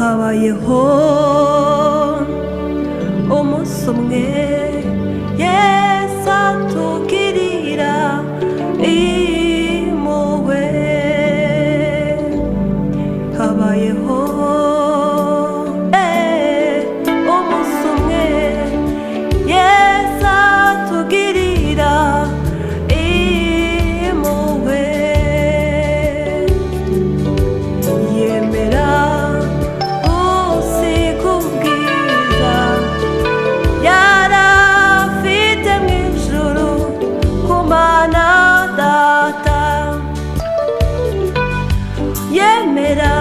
habayeho umunsi umwe Yesu atugirira impuhwe. Habayeho umunsi umwe Yesu atugirira impuhwe. Yemera gusiga ubwiza yari afite mu ijuru ku Mana Data. Yemera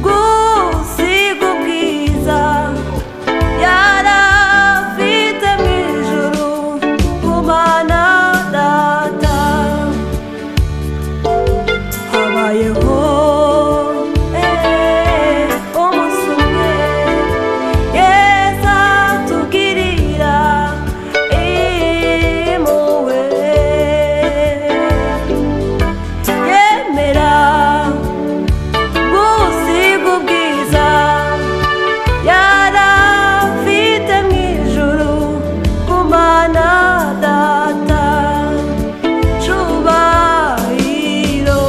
gusiga ubwiza yari afite mu ijuru ku Mana Data. Habayeho umunsi umwe Yesu atugirira impuhwe. Yemera gusiga ubwiza yari afite mu ijuru ku Mana Data. Cubahiro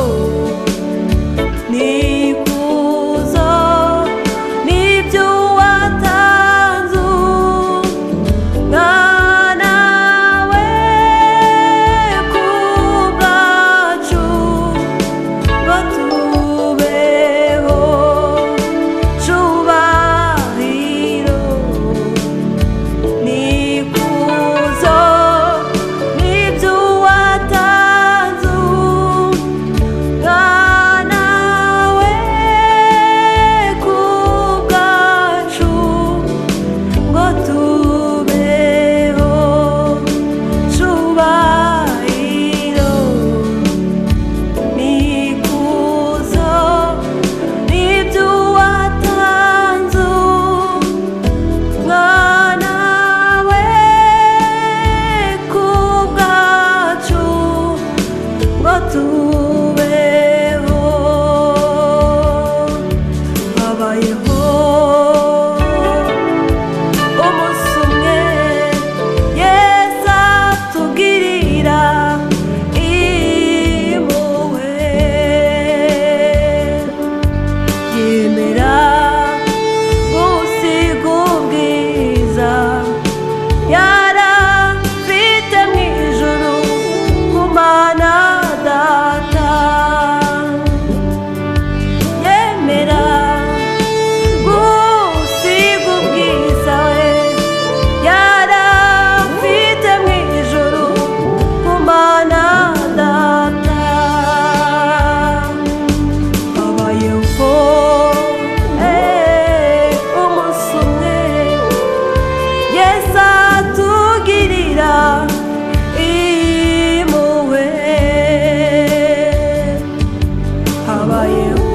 n'ikuzo n'ibyo watanze umwana we ku bwacu ngo tubeho. Cubahiro n'ikuzo n'ibyo watanze umwana we ku bwacu ngo tubeho. Cubahiro n'ikuzo n'ibyo watanze umwana we ku bwacu ngo tubeho. Habayeho umunsi umwe Yesu atugirira impuhwe. Yemera gusiga ubwiza yari afite mu ijuru ku Mana Data. Yemera gusiga ubwiza yari afite mu ijuru ku Mana Data. Habayeho umunsi umwe Yesu atugirira impuhwe. Habayeho